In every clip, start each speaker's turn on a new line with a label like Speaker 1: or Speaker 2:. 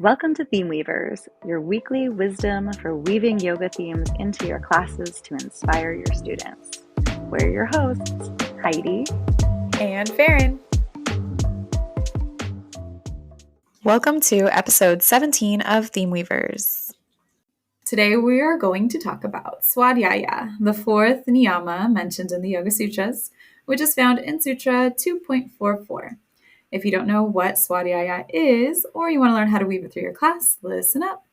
Speaker 1: Welcome to Theme Weavers, your weekly wisdom for weaving yoga themes into your classes to inspire your students. We're your hosts, Heidi
Speaker 2: and Farin. Welcome to episode 17 of Theme Weavers. Today we are going to talk about Svadyaya, the fourth Niyama mentioned in the Yoga Sutras, which is found in Sutra 2.44. If you don't know what Svadyaya is, or you want to learn how to weave it through your class, listen up.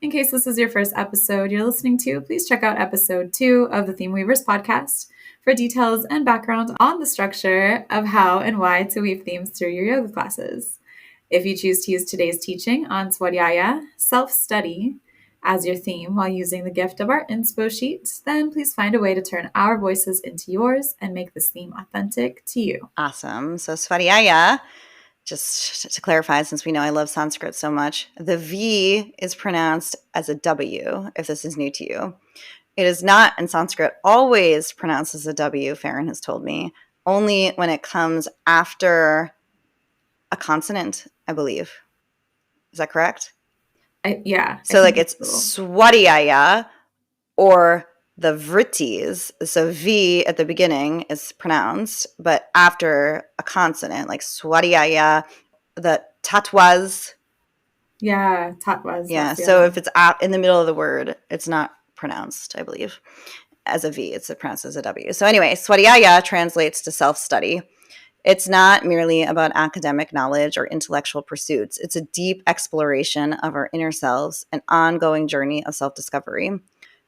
Speaker 2: In case this is your first episode you're listening to, please check out episode 2 of the Theme Weavers podcast for details and background on the structure of how and why to weave themes through your yoga classes. If you choose to use today's teaching on Svadyaya, self-study, as your theme while using the gift of our Inspo Sheet, then please find a way to turn our voices into yours and make this theme authentic to you.
Speaker 3: Awesome. So Svadyaya, just to clarify, since we know I love Sanskrit so much, the V is pronounced as a W, if this is new to you. It is not in Sanskrit always pronounced as a W, Farin has told me, only when it comes after a consonant, I believe. Is that correct?
Speaker 2: Yeah.
Speaker 3: So like it's Svadyaya or the vrittis. So V at the beginning is pronounced, but after a consonant, like Svadyaya, the tatwas.
Speaker 2: Yeah, tatwas.
Speaker 3: Yeah, so if it's in the middle of the word, it's not pronounced, I believe, as a V. It's pronounced as a W. So anyway, Svadyaya translates to self-study. It's not merely about academic knowledge or intellectual pursuits. It's a deep exploration of our inner selves, an ongoing journey of self-discovery.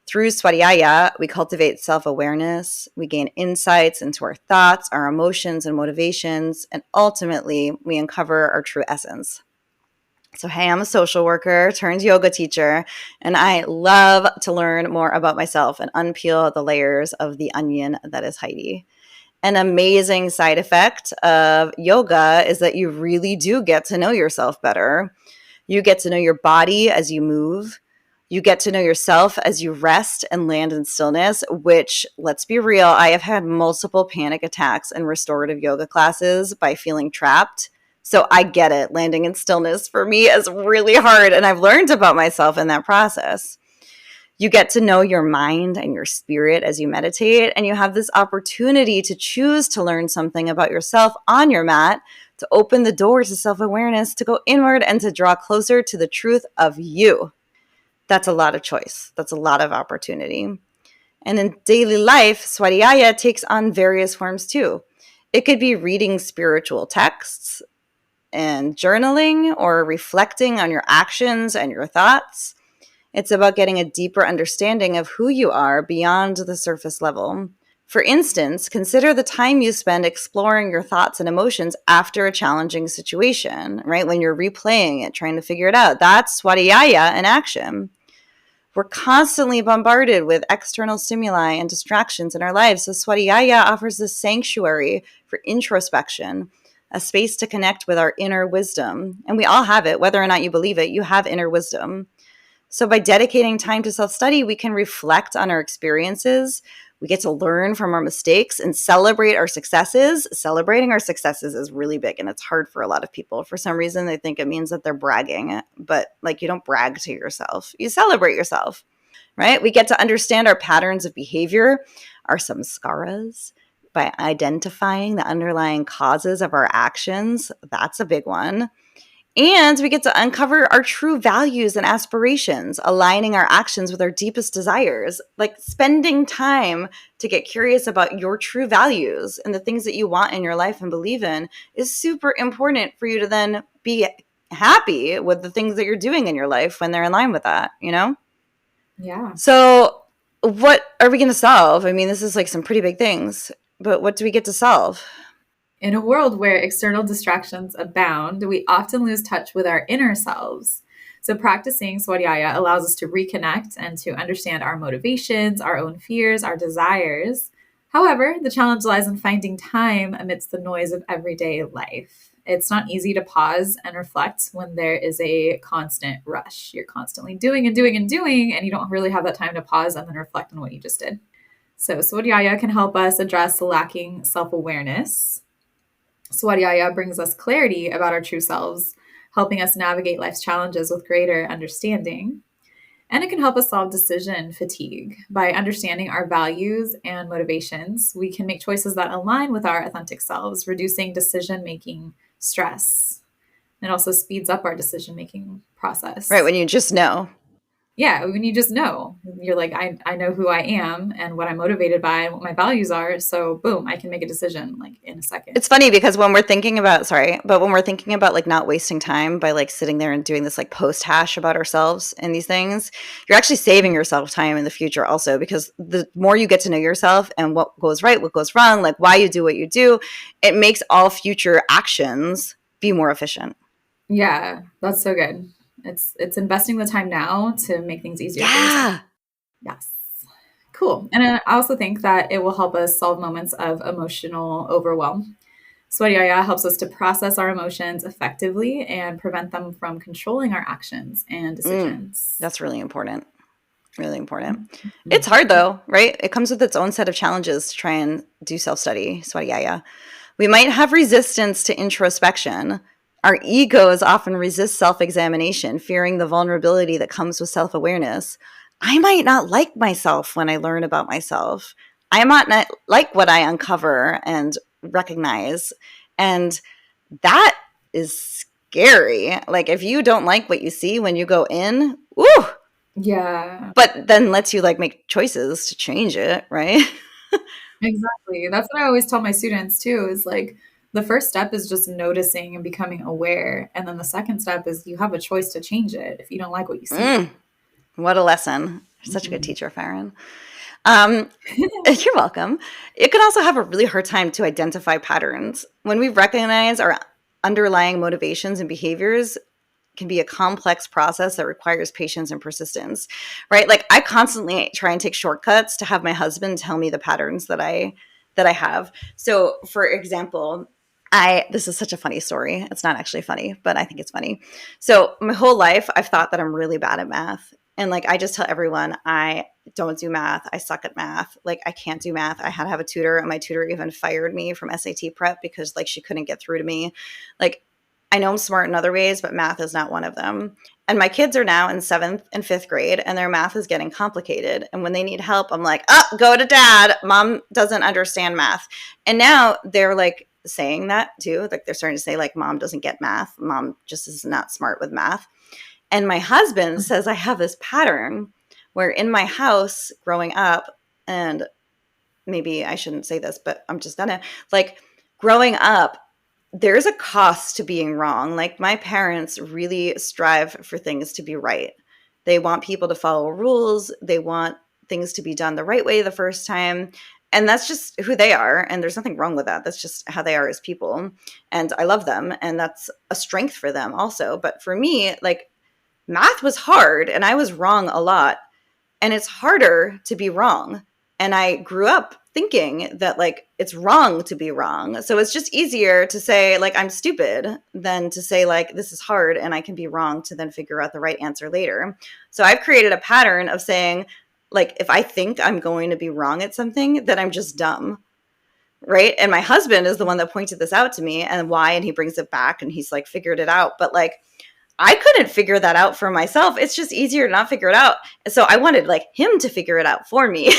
Speaker 3: Through Svadyaya, we cultivate self-awareness, we gain insights into our thoughts, our emotions and motivations, and ultimately, we uncover our true essence. So, hey, I'm a social worker turned yoga teacher, and I love to learn more about myself and unpeel the layers of the onion that is Heidi. An amazing side effect of yoga is that you really do get to know yourself better. You get to know your body as you move. You get to know yourself as you rest and land in stillness, which, let's be real, I have had multiple panic attacks in restorative yoga classes by feeling trapped. So I get it. Landing in stillness for me is really hard, and I've learned about myself in that process. You get to know your mind and your spirit as you meditate, and you have this opportunity to choose to learn something about yourself on your mat, to open the door to self-awareness, to go inward, and to draw closer to the truth of you. That's a lot of choice. That's a lot of opportunity. And in daily life, Svadyaya takes on various forms too. It could be reading spiritual texts and journaling or reflecting on your actions and your thoughts. It's about getting a deeper understanding of who you are beyond the surface level. For instance, consider the time you spend exploring your thoughts and emotions after a challenging situation, right? When you're replaying it, trying to figure it out. That's Svadyaya in action. We're constantly bombarded with external stimuli and distractions in our lives. So Svadyaya offers this sanctuary for introspection, a space to connect with our inner wisdom. And we all have it, whether or not you believe it, you have inner wisdom. So by dedicating time to self-study, we can reflect on our experiences. We get to learn from our mistakes and celebrate our successes. Celebrating our successes is really big, and it's hard for a lot of people. For some reason, they think it means that they're bragging, but like you don't brag to yourself. You celebrate yourself, right? We get to understand our patterns of behavior, our samskaras, by identifying the underlying causes of our actions. That's a big one. And we get to uncover our true values and aspirations, aligning our actions with our deepest desires, like spending time to get curious about your true values and the things that you want in your life and believe in is super important for you to then be happy with the things that you're doing in your life when they're in line with that, you know?
Speaker 2: Yeah.
Speaker 3: So what are we going to solve? I mean, this is like some pretty big things, but what do we get to solve?
Speaker 2: In a world where external distractions abound, we often lose touch with our inner selves. So practicing Svadyaya allows us to reconnect and to understand our motivations, our own fears, our desires. However, the challenge lies in finding time amidst the noise of everyday life. It's not easy to pause and reflect when there is a constant rush. You're constantly doing and doing and doing, and you don't really have that time to pause and then reflect on what you just did. So Svadyaya can help us address the lacking self-awareness. Svadyaya brings us clarity about our true selves helping us navigate life's challenges with greater understanding. And it can help us solve decision fatigue. By understanding our values and motivations, we can make choices that align with our authentic selves, reducing decision-making stress. It also speeds up our decision-making process.
Speaker 3: Right, when you just know.
Speaker 2: Yeah, when you just know, you're like, I know who I am and what I'm motivated by and what my values are. So boom, I can make a decision like in a second.
Speaker 3: It's funny because when we're thinking about, like not wasting time by like sitting there and doing this like post hash about ourselves and these things, you're actually saving yourself time in the future also, because the more you get to know yourself and what goes right, what goes wrong, like why you do what you do, it makes all future actions be more efficient.
Speaker 2: Yeah, that's so good. It's investing the time now to make things easier for
Speaker 3: Yeah.
Speaker 2: yourself. Yes. Cool. And I also think that it will help us solve moments of emotional overwhelm. Svadyaya helps us to process our emotions effectively and prevent them from controlling our actions and decisions.
Speaker 3: That's really important. Really important. It's hard though, right? It comes with its own set of challenges to try and do self-study, Svadyaya. We might have resistance to introspection. Our egos often resist self-examination, fearing the vulnerability that comes with self-awareness. I might not like myself when I learn about myself. I might not like what I uncover and recognize. And that is scary. Like if you don't like what you see when you go in, woo!
Speaker 2: Yeah.
Speaker 3: But then lets you like make choices to change it, right?
Speaker 2: Exactly. That's what I always tell my students too, is like the first step is just noticing and becoming aware. And then the second step is you have a choice to change it if you don't like what you see.
Speaker 3: What a lesson. You're such a good teacher, Farin. You're welcome. It can also have a really hard time to identify patterns. When we recognize our underlying motivations and behaviors, can be a complex process that requires patience and persistence, right? Like I constantly try and take shortcuts to have my husband tell me the patterns that I have. So for example, this is such a funny story. It's not actually funny, but I think it's funny. So my whole life, I've thought that I'm really bad at math. And like, I just tell everyone I don't do math. I suck at math. Like I can't do math. I had to have a tutor, and my tutor even fired me from SAT prep because like she couldn't get through to me. Like I know I'm smart in other ways, but math is not one of them. And my kids are now in 7th and 5th grade, and their math is getting complicated. And when they need help, I'm like, oh, go to dad. Mom doesn't understand math. And now they're like saying that too. Like they're starting to say like, mom doesn't get math. Mom just is not smart with math. And my husband says I have this pattern where in my house growing up, and maybe I shouldn't say this, but I'm just gonna, like growing up, there's a cost to being wrong. Like my parents really strive for things to be right. They want people to follow rules. They want things to be done the right way the first time. And that's just who they are. And there's nothing wrong with that. That's just how they are as people. And I love them. And that's a strength for them also. But for me, like math was hard and I was wrong a lot. And it's harder to be wrong. And I grew up thinking that like it's wrong to be wrong. So it's just easier to say like I'm stupid than to say like this is hard and I can be wrong to then figure out the right answer later. So I've created a pattern of saying like if I think I'm going to be wrong at something, then I'm just dumb. Right? And my husband is the one that pointed this out to me and why, and he brings it back and he's like figured it out. But like I couldn't figure that out for myself. It's just easier to not figure it out. So I wanted like him to figure it out for me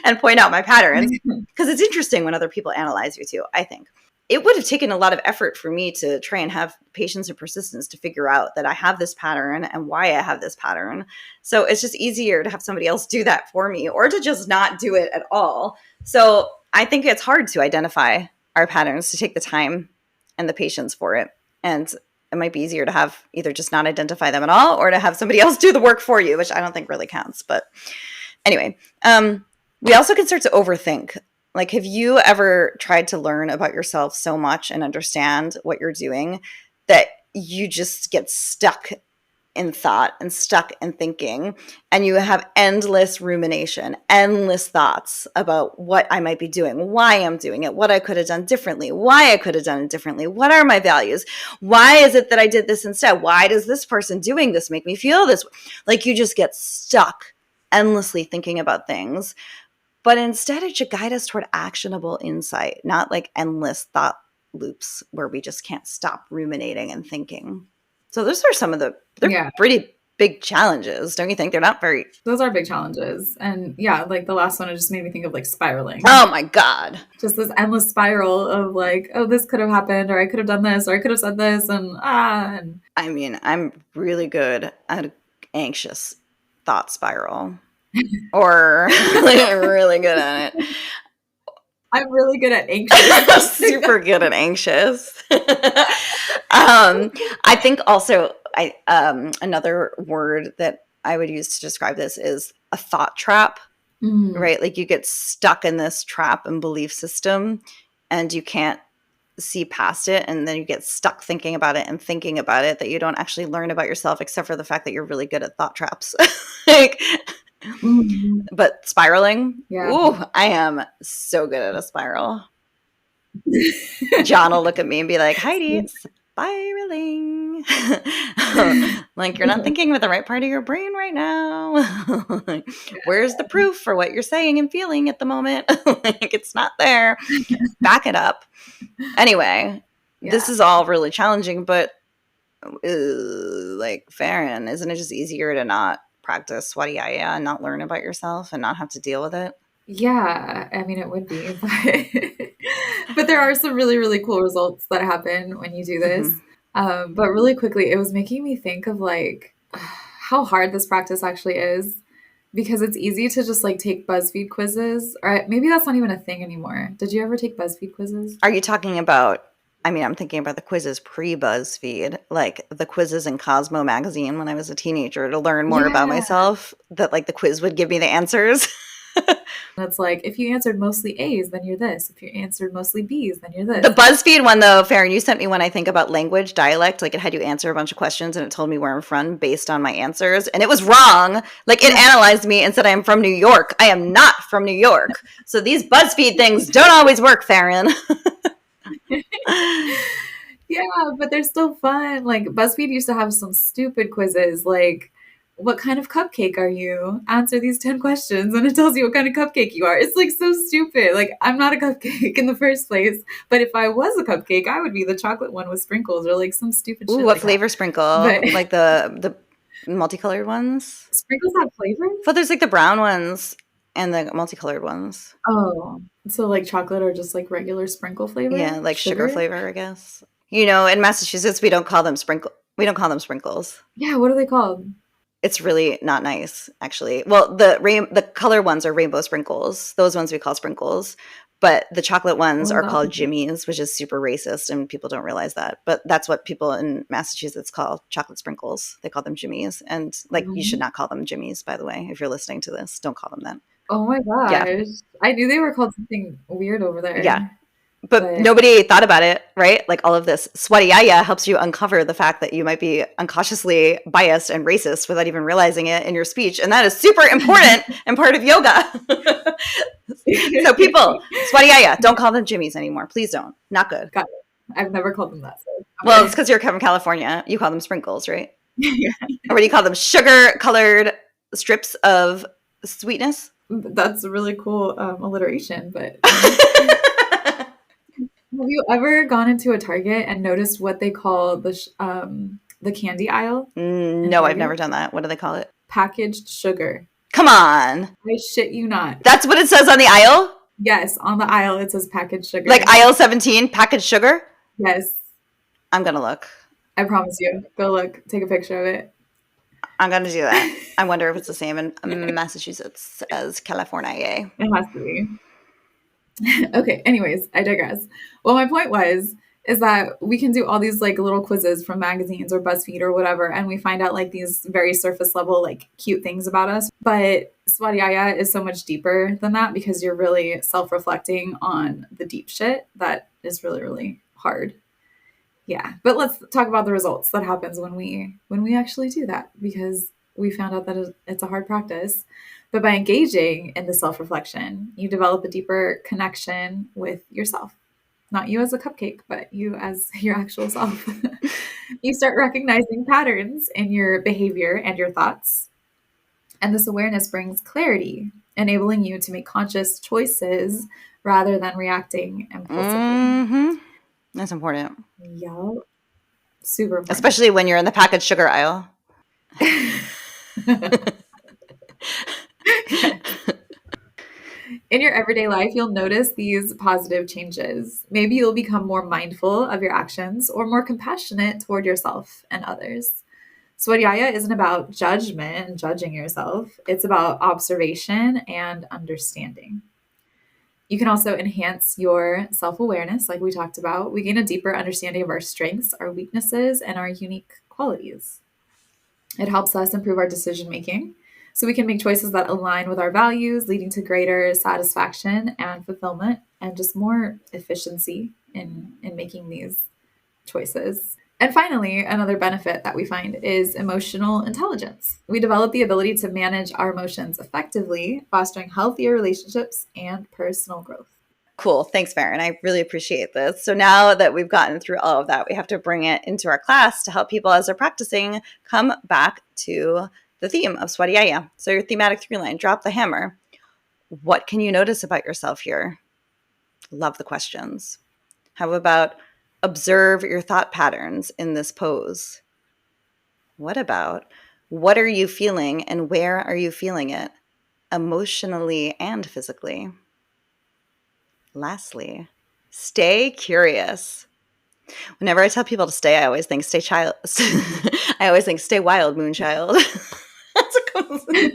Speaker 3: and point out my patterns, because it's interesting when other people analyze you too, I think. It would have taken a lot of effort for me to try and have patience and persistence to figure out that I have this pattern and why I have this pattern. So it's just easier to have somebody else do that for me or to just not do it at all. So I think it's hard to identify our patterns, to take the time and the patience for it. And it might be easier to have either just not identify them at all or to have somebody else do the work for you, which I don't think really counts. But anyway, we also can start to overthink. Like, have you ever tried to learn about yourself so much and understand what you're doing that you just get stuck in thought and stuck in thinking, and you have endless rumination, endless thoughts about what I might be doing, why I'm doing it, what I could have done differently, why I could have done it differently, what are my values, why is it that I did this instead, why does this person doing this make me feel this way? Like you just get stuck endlessly thinking about things. But instead it should guide us toward actionable insight, not like endless thought loops where we just can't stop ruminating and thinking. So those are some of they're pretty big challenges, don't you think? They're not very...
Speaker 2: Those are big challenges. And yeah, like the last one, it just made me think of like spiraling.
Speaker 3: Oh my God.
Speaker 2: Just this endless spiral of like, oh, this could have happened, or I could have done this, or I could have said this, and
Speaker 3: I mean, I'm really good at an anxious thought spiral. Or really good at it.
Speaker 2: I'm really good at anxious.
Speaker 3: Super good at anxious. I think also another word that I would use to describe this is a thought trap, right? Like you get stuck in this trap and belief system and you can't see past it, and then you get stuck thinking about it and thinking about it, that you don't actually learn about yourself except for the fact that you're really good at thought traps. Like, but spiraling, ooh, I am so good at a spiral. John will look at me and be like, Heidi, it's spiraling. Like, you're not thinking with the right part of your brain right now. Like, where's the proof for what you're saying and feeling at the moment? Like, it's not there. Back it up. Anyway, this is all really challenging, but like, Farin, isn't it just easier to not practice Svadyaya and not learn about yourself and not have to deal with it?
Speaker 2: Yeah, I mean, it would be, but there are some really, really cool results that happen when you do this. But really quickly, it was making me think of like how hard this practice actually is, because it's easy to just like take BuzzFeed quizzes, or maybe that's not even a thing anymore. Did you ever take BuzzFeed quizzes?
Speaker 3: Are you talking about, I mean, I'm thinking about the quizzes pre-BuzzFeed, like the quizzes in Cosmo magazine when I was a teenager to learn more about myself, that like the quiz would give me the answers.
Speaker 2: It's like, if you answered mostly A's, then you're this. If you answered mostly B's, then you're this.
Speaker 3: The BuzzFeed one, though, Farin, you sent me one, I think, about language, dialect. Like, it had you answer a bunch of questions, and it told me where I'm from based on my answers. And it was wrong. Like, it analyzed me and said I am from New York. I am not from New York. So these BuzzFeed things don't always work, Farin.
Speaker 2: Yeah, but they're still fun. Like, BuzzFeed used to have some stupid quizzes, like, what kind of cupcake are you? Answer these 10 questions, and it tells you what kind of cupcake you are. It's like so stupid. Like, I'm not a cupcake in the first place, but if I was a cupcake, I would be the chocolate one with sprinkles, or like some stupid shit.
Speaker 3: Ooh, what like flavor that. Sprinkle? But, like the multicolored ones?
Speaker 2: Sprinkles have flavors?
Speaker 3: Well, there's like the brown ones and the multicolored ones.
Speaker 2: Oh, so like chocolate or just like regular sprinkle flavor?
Speaker 3: Yeah, like sugar flavor, I guess. You know, in Massachusetts, we don't call them sprinkles.
Speaker 2: Yeah, what are they called?
Speaker 3: It's really not nice, actually. Well, the color ones are rainbow sprinkles. Those ones we call sprinkles. But the chocolate ones are called jimmies, which is super racist, and people don't realize that. But that's what people in Massachusetts call chocolate sprinkles. They call them jimmies. And, like, you should not call them jimmies, by the way. If you're listening to this, don't call them that.
Speaker 2: Oh, my gosh. Yeah. I knew they were called something weird over there.
Speaker 3: Yeah. But nobody thought about it, right? Like, all of this Svadyaya helps you uncover the fact that you might be unconsciously biased and racist without even realizing it in your speech. And that is super important and part of yoga. So people, Svadyaya, don't call them jimmies anymore. Please don't. Not good.
Speaker 2: Got it. I've never called them that. So. Okay.
Speaker 3: Well, it's because you're from California. You call them sprinkles, right? Yeah. Or do you call them sugar-colored strips of sweetness?
Speaker 2: That's a really cool alliteration, but... Have you ever gone into a Target and noticed what they call the candy aisle?
Speaker 3: No, I've never done that. What do they call it?
Speaker 2: Packaged sugar.
Speaker 3: Come on.
Speaker 2: I shit you not.
Speaker 3: That's what it says on the aisle?
Speaker 2: Yes, on the aisle it says packaged sugar.
Speaker 3: Like Ep17, packaged sugar?
Speaker 2: Yes.
Speaker 3: I'm going to look.
Speaker 2: I promise you. Go look. Take a picture of it.
Speaker 3: I'm going to do that. I wonder if it's the same in Massachusetts as California.
Speaker 2: It has to be. Okay, anyways, I digress. Well, my point is that we can do all these like little quizzes from magazines or BuzzFeed or whatever, and we find out like these very surface level, like cute things about us. But Svadyaya is so much deeper than that, because you're really self-reflecting on the deep shit that is really, really hard. Yeah, but let's talk about the results that happens when we actually do that, because we found out that it's a hard practice. But by engaging in the self-reflection, you develop a deeper connection with yourself. Not you as a cupcake, but you as your actual self. You start recognizing patterns in your behavior and your thoughts. And this awareness brings clarity, enabling you to make conscious choices rather than reacting impulsively.
Speaker 3: Mm-hmm. That's important.
Speaker 2: Yup. Super important.
Speaker 3: Especially when you're in the packaged sugar aisle.
Speaker 2: Yes. In your everyday life, you'll notice these positive changes. Maybe you'll become more mindful of your actions or more compassionate toward yourself and others. Svadyaya isn't about judgment and judging yourself. It's about observation and understanding. You can also enhance your self-awareness, like we talked about. We gain a deeper understanding of our strengths, our weaknesses, and our unique qualities. It helps us improve our decision making so we can make choices that align with our values, leading to greater satisfaction and fulfillment and just more efficiency in making these choices. And finally, another benefit that we find is emotional intelligence. We develop the ability to manage our emotions effectively, fostering healthier relationships and personal growth.
Speaker 3: Cool. Thanks, Farin. I really appreciate this. So now that we've gotten through all of that, we have to bring it into our class to help people as they're practicing come back to the theme of Svadyaya. So your thematic 3-line, drop the hammer. What can you notice about yourself here? Love the questions. How about observe your thought patterns in this pose? What about what are you feeling and where are you feeling it, emotionally and physically? Lastly, stay curious. Whenever I tell people to stay, I always think stay child. I always think stay wild, moonchild. That's a cool. I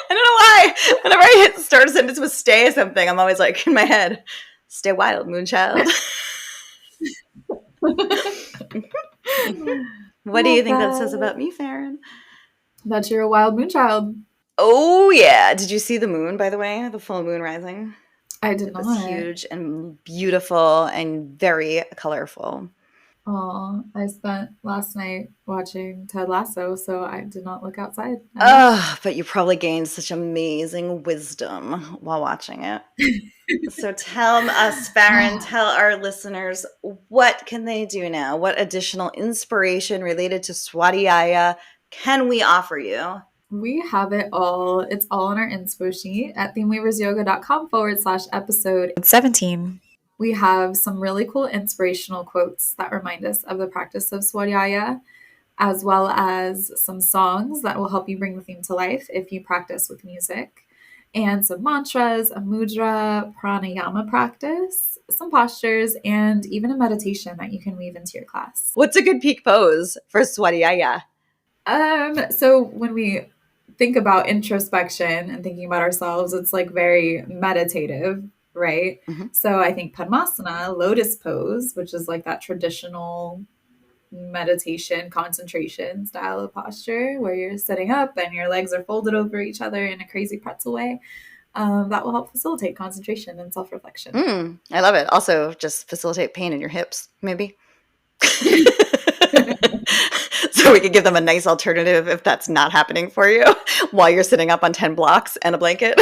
Speaker 3: don't know why. Whenever I hit start a sentence with stay or something, I'm always like in my head, stay wild, moonchild. What do you think that says about me, Farin?
Speaker 2: That you're a wild moonchild.
Speaker 3: Oh, yeah. Did you see the moon, by the way? The full moon rising?
Speaker 2: I did
Speaker 3: It
Speaker 2: not.
Speaker 3: was huge and beautiful and very colorful.
Speaker 2: Oh, I spent last night watching Ted Lasso, so I did not look outside.
Speaker 3: Oh, but you probably gained such amazing wisdom while watching it. So tell us, Farin, tell our listeners, what can they do now? What additional inspiration related to Svadyaya can we offer you?
Speaker 2: We have it all. It's all on our Inspo Sheet at themeweaversyoga.com/episode 17. We have some really cool inspirational quotes that remind us of the practice of Svadyaya, as well as some songs that will help you bring the theme to life if you practice with music, and some mantras, a mudra, pranayama practice, some postures, and even a meditation that you can weave into your class.
Speaker 3: What's a good peak pose for Svadyaya?
Speaker 2: So when we think about introspection and thinking about ourselves, it's like very meditative, right?
Speaker 3: Mm-hmm.
Speaker 2: So I think Padmasana, lotus pose, which is like that traditional meditation, concentration style of posture where you're sitting up and your legs are folded over each other in a crazy pretzel way. That will help facilitate concentration and self-reflection.
Speaker 3: I love it. Also, just facilitate pain in your hips, maybe. So we could give them a nice alternative if that's not happening for you while you're sitting up on 10 blocks and a blanket.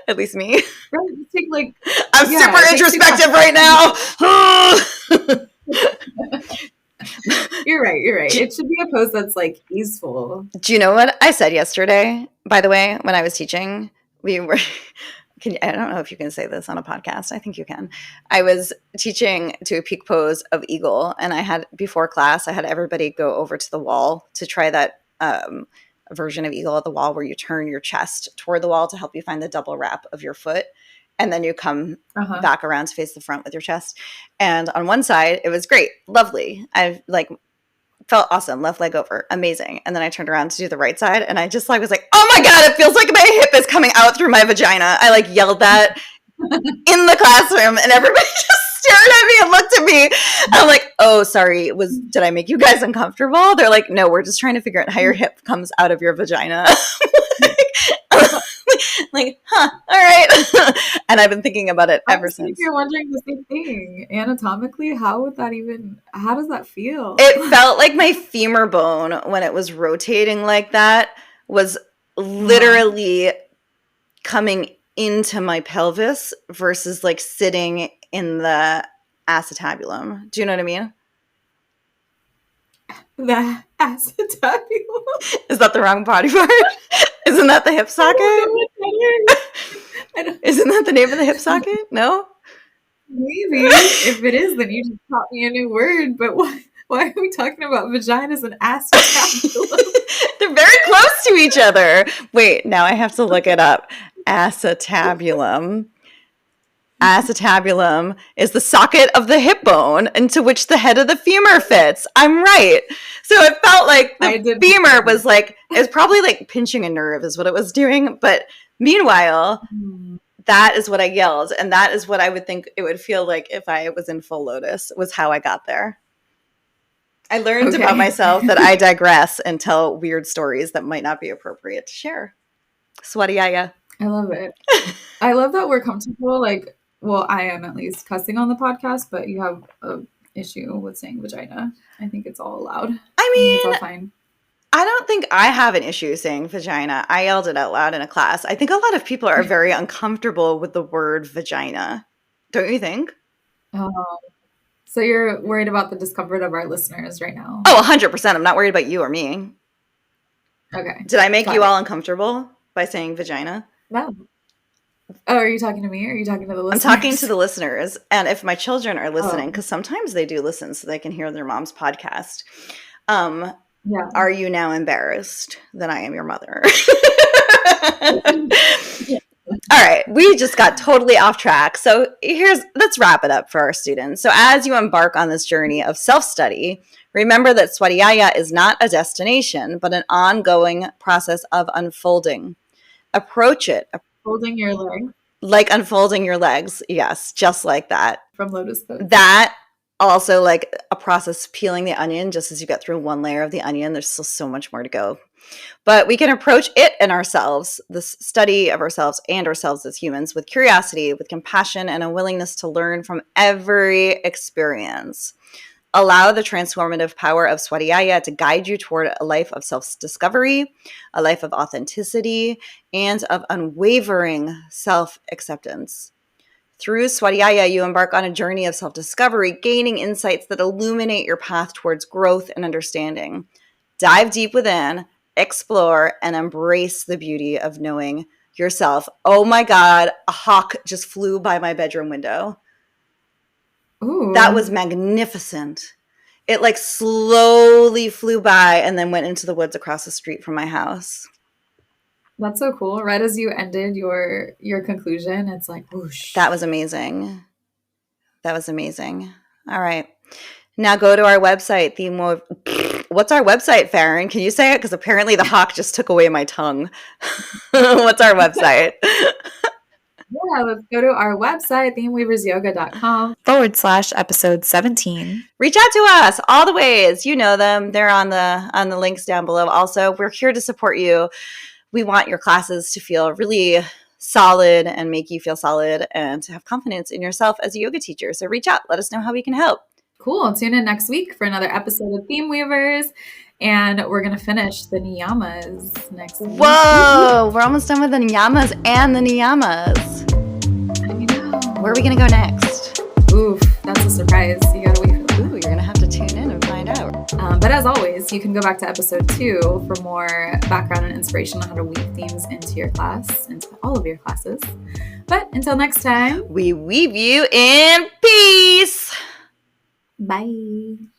Speaker 3: At least me.
Speaker 2: Right, take like,
Speaker 3: I'm super introspective right now.
Speaker 2: You're right. It should be a pose that's like easeful.
Speaker 3: Do you know what I said yesterday, by the way, when I was teaching? We were... I don't know if you can say this on a podcast. I think you can. I was teaching to a peak pose of eagle, and I had, before class, I had everybody go over to the wall to try that version of eagle at the wall where you turn your chest toward the wall to help you find the double wrap of your foot. And then you come back around to face the front with your chest. And on one side, it was great, lovely. I felt awesome, left leg over, amazing. And then I turned around to do the right side, and I just was like, oh my God, it feels like my hip is coming out through my vagina. I yelled that in the classroom, and everybody just stared at me and looked at me. I'm like, oh, sorry, did I make you guys uncomfortable? They're like, no, we're just trying to figure out how your hip comes out of your vagina. All right. And I've been thinking about it ever since.
Speaker 2: You're wondering the same thing. Anatomically, how does that feel?
Speaker 3: It felt like my femur bone, when it was rotating like that, was literally coming into my pelvis versus sitting in the acetabulum. Do you know what I mean?
Speaker 2: The acetabulum?
Speaker 3: Is that the wrong body part? Isn't that the hip socket? Isn't that the name of the hip socket? No?
Speaker 2: Maybe. If it is, then you just taught me a new word. But why are we talking about vaginas and acetabulum?
Speaker 3: They're very close to each other. Wait, now I have to look it up. Acetabulum. Acetabulum is the socket of the hip bone into which the head of the femur fits. I'm right. So it felt like the femur was like, it's probably like pinching a nerve is what it was doing. But meanwhile, that is what I yelled. And that is what I would think it would feel like if I was in full lotus, was how I got there. I learned about myself that I digress and tell weird stories that might not be appropriate to share. Svadyaya.
Speaker 2: I love it. I love that we're comfortable, like, well, I am at least cussing on the podcast, but you have an issue with saying vagina. I think it's all allowed.
Speaker 3: I mean,
Speaker 2: it's all fine.
Speaker 3: I don't think I have an issue saying vagina. I yelled it out loud in a class. I think a lot of people are very uncomfortable with the word vagina. Don't you think?
Speaker 2: So you're worried about the discomfort of our listeners right now?
Speaker 3: Oh, 100%. I'm not worried about you or me.
Speaker 2: Okay.
Speaker 3: Did I make you all uncomfortable by saying vagina?
Speaker 2: No. Oh, are you talking to me or are you talking to the listeners?
Speaker 3: I'm talking to the listeners. And if my children are listening, because sometimes they do listen so they can hear their mom's podcast, are you now embarrassed that I am your mother? All right, we just got totally off track. So let's wrap it up for our students. So as you embark on this journey of self-study, remember that Svadyaya is not a destination, but an ongoing process of unfolding. Approach it.
Speaker 2: Folding your leg.
Speaker 3: Like unfolding your legs. Yes, just like that.
Speaker 2: From lotus pose.
Speaker 3: That also like a process peeling the onion. Just as you get through one layer of the onion, there's still so much more to go. But we can approach it and ourselves, this study of ourselves and ourselves as humans, with curiosity, with compassion, and a willingness to learn from every experience. Allow the transformative power of Svadyaya to guide you toward a life of self-discovery, a life of authenticity, and of unwavering self-acceptance. Through Svadyaya, you embark on a journey of self-discovery, gaining insights that illuminate your path towards growth and understanding. Dive deep within, explore, and embrace the beauty of knowing yourself. Oh my God, a hawk just flew by my bedroom window. Ooh. That was magnificent. It like slowly flew by and then went into the woods across the street from my house.
Speaker 2: That's so cool. Right as you ended your conclusion, it's like whoosh.
Speaker 3: That was amazing. That was amazing. All right. Now go to our website, What's our website, Farin? Can you say it? Because apparently the hawk just took away my tongue. What's our website?
Speaker 2: Yeah, let's go to our website, themeweaversyoga.com
Speaker 3: /episode17. Reach out to us all the ways. You know them. They're on the links down below. Also, we're here to support you. We want your classes to feel really solid and make you feel solid and to have confidence in yourself as a yoga teacher. So reach out. Let us know how we can help.
Speaker 2: Cool. Tune in next week for another episode of Theme Weavers. And we're going to finish the Niyamas next week.
Speaker 3: Whoa! We're almost done with the Niyamas and the Niyamas.
Speaker 2: I know.
Speaker 3: Where are we going to go next?
Speaker 2: Oof, that's a surprise. You got to wait for that.
Speaker 3: Ooh, you're going to have to tune in and find out.
Speaker 2: But as always, you can go back to episode 2 for more background and inspiration on how to weave themes into your class, into all of your classes. But until next time,
Speaker 3: we weave you in peace.
Speaker 2: Bye.